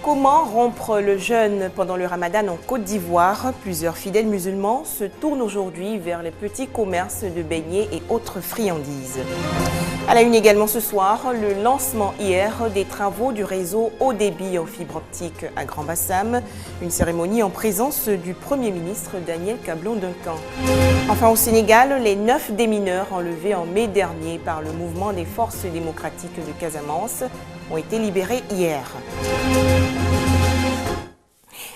Comment rompre le jeûne pendant le Ramadan en Côte d'Ivoire? Plusieurs fidèles musulmans se tournent aujourd'hui vers les petits commerces de beignets et autres friandises. À la une également ce soir, le lancement hier des travaux du réseau haut débit en fibre optique à Grand Bassam. Une cérémonie en présence du Premier ministre Daniel Cablon-Duncan. Enfin au Sénégal, les 9 démineurs enlevés en mai dernier par le mouvement des forces démocratiques de Casamance ont été libérés hier.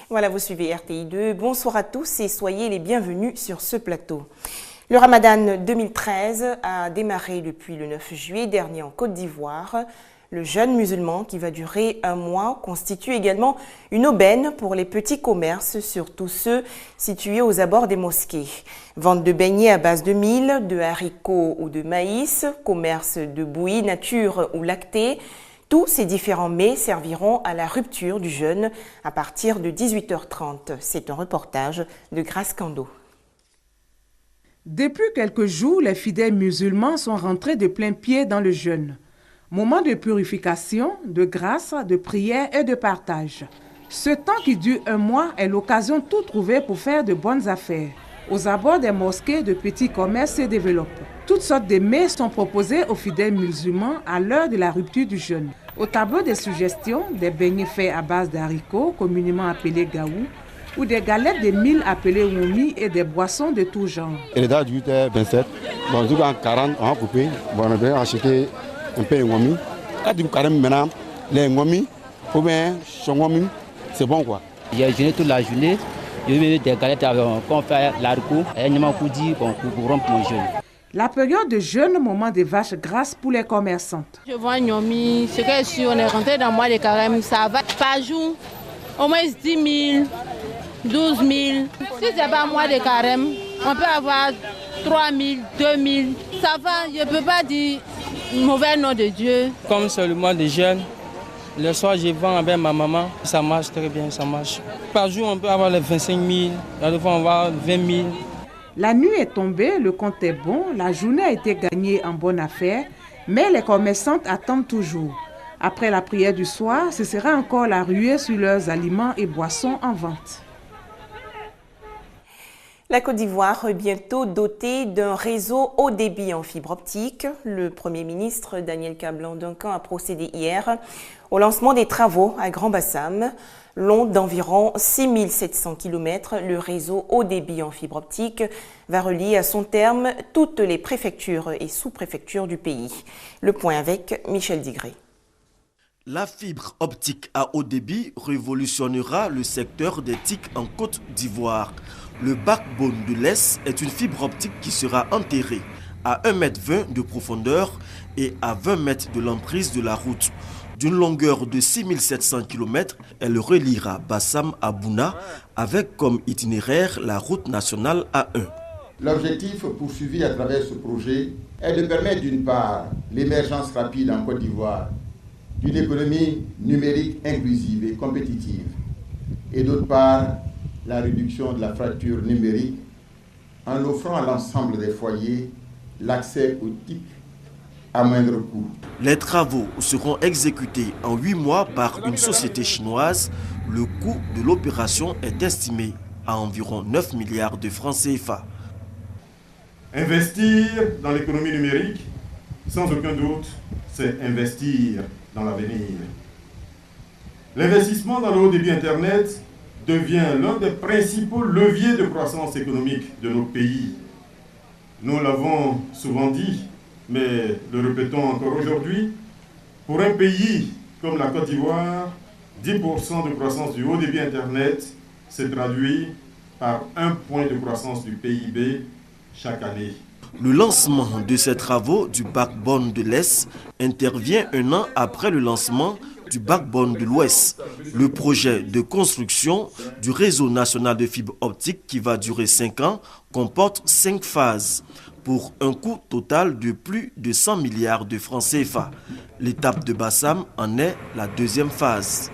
Voilà, vous suivez RTI2. Bonsoir à tous et soyez les bienvenus sur ce plateau. Le Ramadan 2013 a démarré depuis le 9 juillet dernier en Côte d'Ivoire. Le jeûne musulman qui va durer un mois constitue également une aubaine pour les petits commerces, surtout ceux situés aux abords des mosquées. Vente de beignets à base de mil, de haricots ou de maïs, commerce de bouillies nature ou lactées. Tous ces différents mets serviront à la rupture du jeûne à partir de 18h30. C'est un reportage de Grace Kando. Depuis quelques jours, les fidèles musulmans sont rentrés de plein pied dans le jeûne. Moment de purification, de grâce, de prière et de partage. Ce temps qui dure un mois est l'occasion de tout trouver pour faire de bonnes affaires. Aux abords des mosquées, de petits commerces se développent. Toutes sortes de mets sont proposés aux fidèles musulmans à l'heure de la rupture du jeûne. Au tableau des suggestions, des beignets faits à base d'haricots, communément appelés gaou, ou des galettes de mil appelées woumi et des boissons de tout genre. Il est là 18h27. Bon, nous avons 40, on a coupé. Bon, on a acheté un peu de woumi. Là, du coup, maintenant, les woumi, ou bien son woumi, c'est bon quoi. J'ai jeûné toute la journée. J'ai eu des galettes qu'on fait l'haricot et un koudi pour rompre mon jeûne. La période de jeûne, moment des vaches grasses pour les commerçantes. Je vois Nyomi, ce que je suis, on est rentré dans le mois de carême, ça va par jour, au moins 10 000, 12 000. Si ce n'est pas un mois de carême, on peut avoir 3 000, 2 000. Ça va, je ne peux pas dire mauvais nom de Dieu. Comme c'est le mois de jeûne, le soir je vends avec ma maman, ça marche très bien, ça marche. Par jour on peut avoir les 25 000, la fois on va avoir 20 000. La nuit est tombée, le compte est bon, la journée a été gagnée en bonne affaire, mais les commerçantes attendent toujours. Après la prière du soir, ce sera encore la ruée sur leurs aliments et boissons en vente. La Côte d'Ivoire est bientôt dotée d'un réseau haut débit en fibre optique. Le Premier ministre Daniel Cablon-Duncan a procédé hier au lancement des travaux à Grand Bassam. Long d'environ 6700 km, le réseau haut débit en fibre optique va relier à son terme toutes les préfectures et sous-préfectures du pays. Le point avec Michel Digré. La fibre optique à haut débit révolutionnera le secteur des TIC en Côte d'Ivoire. Le backbone de l'Est est une fibre optique qui sera enterrée à 1,20 m de profondeur et à 20 mètres de l'emprise de la route. D'une longueur de 6700 km, elle reliera Bassam à Bouna avec comme itinéraire la route nationale A1. L'objectif poursuivi à travers ce projet est de permettre d'une part l'émergence rapide en Côte d'Ivoire d'une économie numérique inclusive et compétitive et d'autre part la réduction de la fracture numérique en offrant à l'ensemble des foyers l'accès au TIC à moindre coût. Les travaux seront exécutés en 8 mois par une société chinoise. Le coût de l'opération est estimé à environ 9 milliards de francs CFA. Investir dans l'économie numérique, sans aucun doute, c'est investir dans l'avenir. L'investissement dans le haut débit Internet devient l'un des principaux leviers de croissance économique de notre pays. Nous l'avons souvent dit, mais le répétons encore aujourd'hui, pour un pays comme la Côte d'Ivoire, 10% de croissance du haut débit Internet se traduit par 1 point de croissance du PIB chaque année. Le lancement de ces travaux du backbone de l'Est intervient un an après le lancement du backbone de l'Ouest. Le projet de construction du réseau national de fibre optique qui va durer 5 ans comporte 5 phases pour un coût total de plus de 100 milliards de francs CFA. L'étape de Bassam en est la deuxième phase.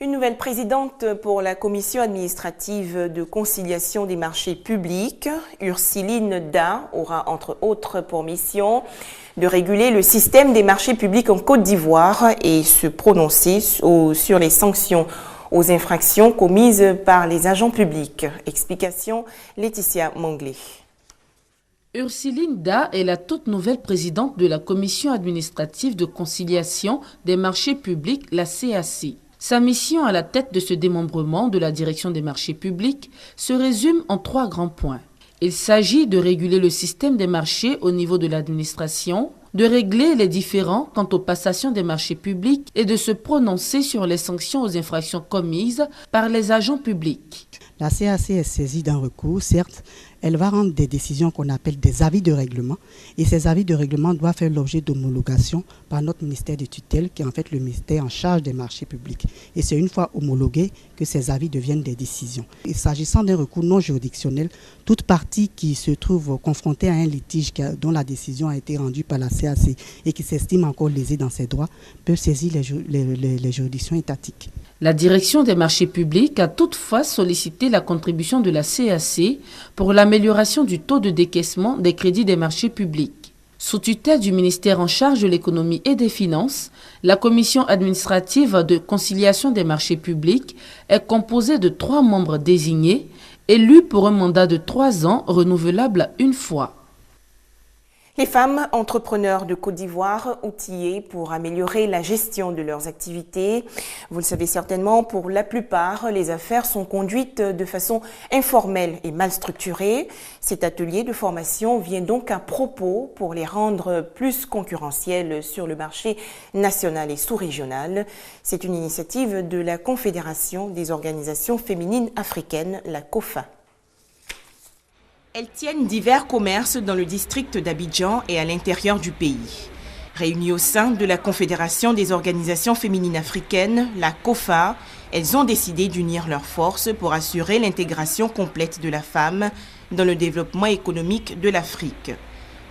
Une nouvelle présidente pour la commission administrative de conciliation des marchés publics, Ursiline Da, aura entre autres pour mission de réguler le système des marchés publics en Côte d'Ivoire et se prononcer sur les sanctions aux infractions commises par les agents publics. Explication Laetitia Manglé. Ursiline Da est la toute nouvelle présidente de la commission administrative de conciliation des marchés publics, la CAC. Sa mission à la tête de ce démembrement de la direction des marchés publics se résume en 3 grands points. Il s'agit de réguler le système des marchés au niveau de l'administration, de régler les différends quant aux passations des marchés publics et de se prononcer sur les sanctions aux infractions commises par les agents publics. La CAC est saisie d'un recours, certes, elle va rendre des décisions qu'on appelle des avis de règlement et ces avis de règlement doivent faire l'objet d'homologation par notre ministère de tutelle qui est en fait le ministère en charge des marchés publics. Et c'est une fois homologués que ces avis deviennent des décisions. Et s'agissant d'un recours non juridictionnel, toute partie qui se trouve confrontée à un litige dont la décision a été rendue par la CAC et qui s'estime encore lésée dans ses droits peut saisir les juridictions étatiques. La direction des marchés publics a toutefois sollicité la contribution de la CAC pour l'amélioration du taux de décaissement des crédits des marchés publics. Sous tutelle du ministère en charge de l'économie et des finances, la commission administrative de conciliation des marchés publics est composée de 3 membres désignés, élus pour un mandat de 3 ans renouvelable une fois. Les femmes entrepreneurs de Côte d'Ivoire outillées pour améliorer la gestion de leurs activités. Vous le savez certainement, pour la plupart, les affaires sont conduites de façon informelle et mal structurée. Cet atelier de formation vient donc à propos pour les rendre plus concurrentielles sur le marché national et sous-régional. C'est une initiative de la Confédération des organisations féminines africaines, la COFA. Elles tiennent divers commerces dans le district d'Abidjan et à l'intérieur du pays. Réunies au sein de la Confédération des organisations féminines africaines, la COFA, elles ont décidé d'unir leurs forces pour assurer l'intégration complète de la femme dans le développement économique de l'Afrique.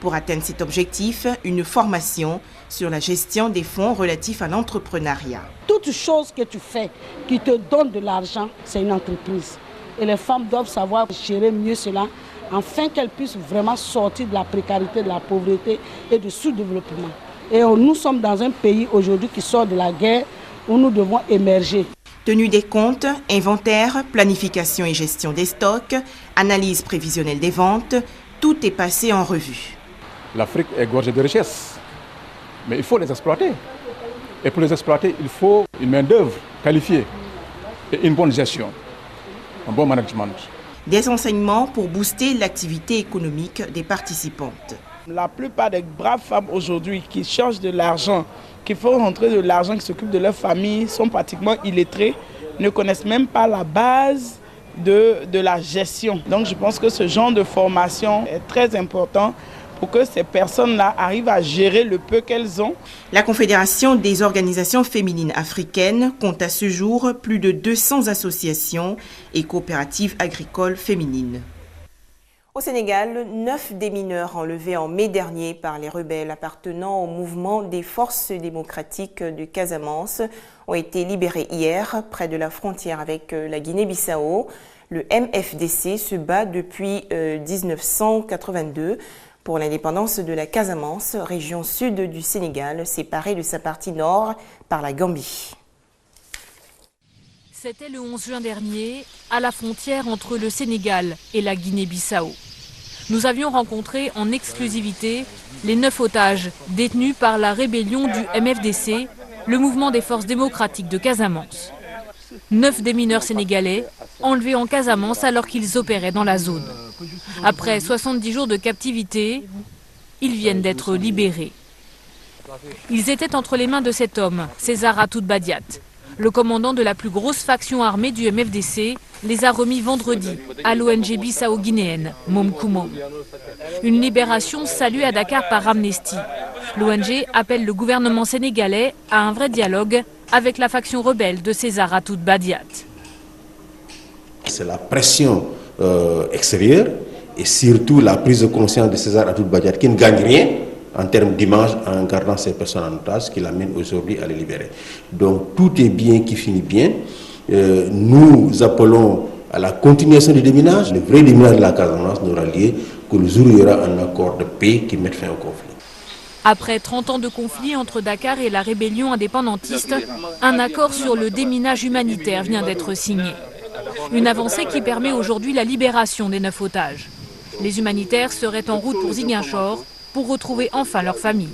Pour atteindre cet objectif, une formation sur la gestion des fonds relatifs à l'entrepreneuriat. Toute chose que tu fais qui te donne de l'argent, c'est une entreprise. Et les femmes doivent savoir gérer mieux cela, afin qu'elles puissent vraiment sortir de la précarité, de la pauvreté et du sous-développement. Et nous sommes dans un pays aujourd'hui qui sort de la guerre où nous devons émerger. Tenue des comptes, inventaire, planification et gestion des stocks, analyse prévisionnelle des ventes, tout est passé en revue. L'Afrique est gorgée de richesses, mais il faut les exploiter. Et pour les exploiter, il faut une main-d'œuvre qualifiée et une bonne gestion, un bon management. Des enseignements pour booster l'activité économique des participantes. La plupart des braves femmes aujourd'hui qui cherchent de l'argent, qui font rentrer de l'argent, qui s'occupent de leur famille, sont pratiquement illettrées, ne connaissent même pas la base de la gestion. Donc je pense que ce genre de formation est très important pour que ces personnes-là arrivent à gérer le peu qu'elles ont. La Confédération des organisations féminines africaines compte à ce jour plus de 200 associations et coopératives agricoles féminines. Au Sénégal, 9 des mineurs enlevés en mai dernier par les rebelles appartenant au mouvement des forces démocratiques de Casamance ont été libérés hier près de la frontière avec la Guinée-Bissau. Le MFDC se bat depuis 1982 pour l'indépendance de la Casamance, région sud du Sénégal, séparée de sa partie nord par la Gambie. C'était le 11 juin dernier, à la frontière entre le Sénégal et la Guinée-Bissau. Nous avions rencontré en exclusivité les 9 otages détenus par la rébellion du MFDC, le mouvement des forces démocratiques de Casamance. 9 des mineurs sénégalais enlevés en Casamance alors qu'ils opéraient dans la zone. Après 70 jours de captivité, ils viennent d'être libérés. Ils étaient entre les mains de cet homme, César Atoute Badiat. Le commandant de la plus grosse faction armée du MFDC les a remis vendredi à l'ONG bissau-guinéenne, Momkumo. Une libération saluée à Dakar par Amnesty. L'ONG appelle le gouvernement sénégalais à un vrai dialogue avec la faction rebelle de César Atoute Badiat. C'est la pression extérieure et surtout la prise de conscience de César Atoute Badiat qui ne gagne rien en termes d'image en gardant ces personnes en otage, qui l'amène aujourd'hui à les libérer. Donc tout est bien qui finit bien. Nous appelons à la continuation du déminage. Le vrai déminage de la Casamance n'aura lieu que le jour où il y aura un accord de paix qui mette fin au conflit. Après 30 ans de conflit entre Dakar et la rébellion indépendantiste, un accord sur le déminage humanitaire vient d'être signé. Une avancée qui permet aujourd'hui la libération des 9 otages. Les humanitaires seraient en route pour Ziguinchor pour retrouver enfin leur famille.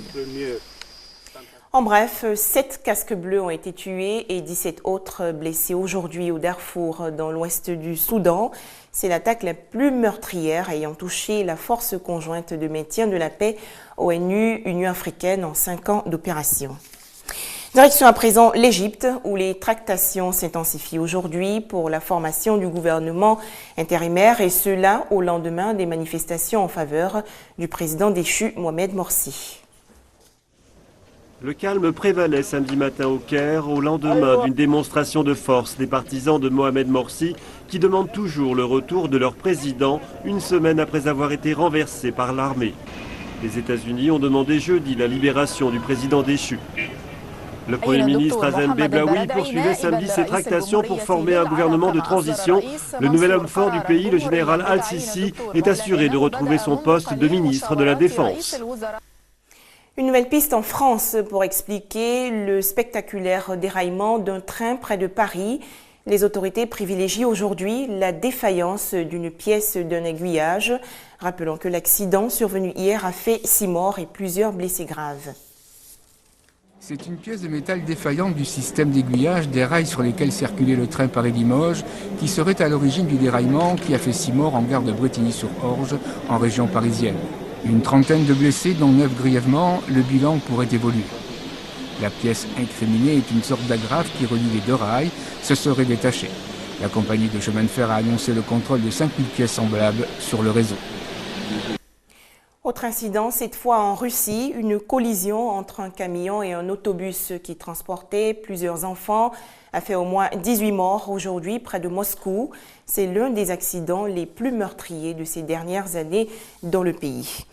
En bref, 7 casques bleus ont été tués et 17 autres blessés aujourd'hui au Darfour, dans l'ouest du Soudan. C'est l'attaque la plus meurtrière ayant touché la force conjointe de maintien de la paix ONU-Union africaine en 5 ans d'opération. Direction à présent l'Égypte, où les tractations s'intensifient aujourd'hui pour la formation du gouvernement intérimaire, et cela au lendemain des manifestations en faveur du président déchu Mohamed Morsi. Le calme prévalait samedi matin au Caire, au lendemain d'une démonstration de force des partisans de Mohamed Morsi qui demandent toujours le retour de leur président une semaine après avoir été renversé par l'armée. Les États-Unis ont demandé jeudi la libération du président déchu. Le Premier ministre Hazen Beblaoui poursuivait samedi ses tractations pour former un gouvernement de transition. Le nouvel homme fort du pays, le général Al-Sisi, est assuré de retrouver son poste de ministre de la Défense. Une nouvelle piste en France pour expliquer le spectaculaire déraillement d'un train près de Paris. Les autorités privilégient aujourd'hui la défaillance d'une pièce d'un aiguillage. Rappelons que l'accident survenu hier a fait 6 morts et plusieurs blessés graves. C'est une pièce de métal défaillante du système d'aiguillage des rails sur lesquels circulait le train Paris-Limoges qui serait à l'origine du déraillement qui a fait 6 morts en gare de Bretigny-sur-Orge en région parisienne. Une trentaine de blessés, dont 9 grièvement, le bilan pourrait évoluer. La pièce incriminée est une sorte d'agrafe qui relie les 2 rails, se serait détachée. La compagnie de chemin de fer a annoncé le contrôle de 5000 pièces semblables sur le réseau. Autre incident, cette fois en Russie, une collision entre un camion et un autobus qui transportait plusieurs enfants a fait au moins 18 morts aujourd'hui près de Moscou. C'est l'un des accidents les plus meurtriers de ces dernières années dans le pays.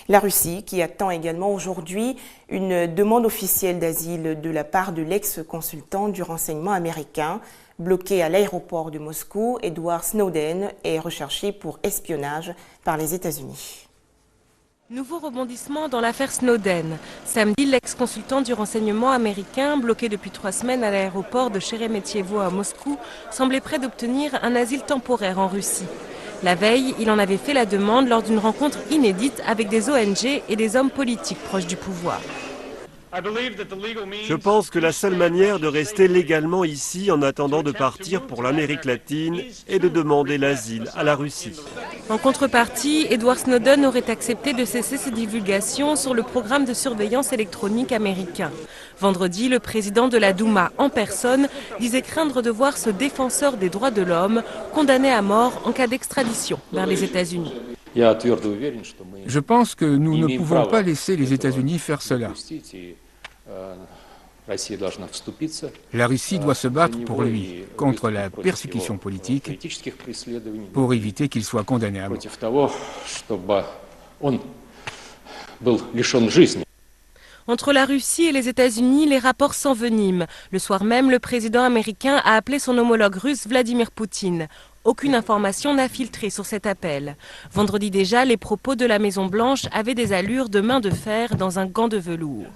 La Russie qui attend également aujourd'hui une demande officielle d'asile de la part de l'ex-consultant du renseignement américain. Bloqué à l'aéroport de Moscou, Edward Snowden est recherché pour espionnage par les États-Unis. Nouveau rebondissement dans l'affaire Snowden. Samedi, l'ex-consultant du renseignement américain, bloqué depuis 3 semaines à l'aéroport de Sheremetyevo à Moscou, semblait prêt d'obtenir un asile temporaire en Russie. La veille, il en avait fait la demande lors d'une rencontre inédite avec des ONG et des hommes politiques proches du pouvoir. Je pense que la seule manière de rester légalement ici en attendant de partir pour l'Amérique latine est de demander l'asile à la Russie. En contrepartie, Edward Snowden aurait accepté de cesser ses divulgations sur le programme de surveillance électronique américain. Vendredi, le président de la Douma en personne disait craindre de voir ce défenseur des droits de l'homme condamné à mort en cas d'extradition vers les États-Unis. Je pense que nous ne pouvons pas laisser les États-Unis faire cela. La Russie doit se battre pour lui contre la persécution politique pour éviter qu'il soit condamné à mort. Entre la Russie et les États-Unis, les rapports s'enveniment. Le soir même, le président américain a appelé son homologue russe Vladimir Poutine. Aucune information n'a filtré sur cet appel. Vendredi déjà, les propos de la Maison-Blanche avaient des allures de main de fer dans un gant de velours.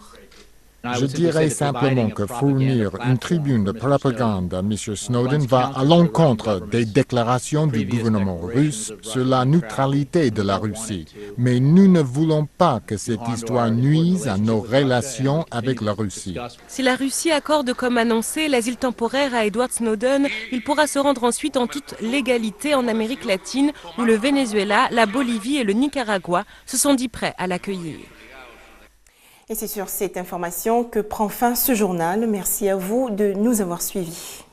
Je dirais simplement que fournir une tribune de propagande à M. Snowden va à l'encontre des déclarations du gouvernement russe sur la neutralité de la Russie. Mais nous ne voulons pas que cette histoire nuise à nos relations avec la Russie. Si la Russie accorde comme annoncé l'asile temporaire à Edward Snowden, il pourra se rendre ensuite en toute légalité en Amérique latine, où le Venezuela, la Bolivie et le Nicaragua se sont dit prêts à l'accueillir. Et c'est sur cette information que prend fin ce journal. Merci à vous de nous avoir suivis.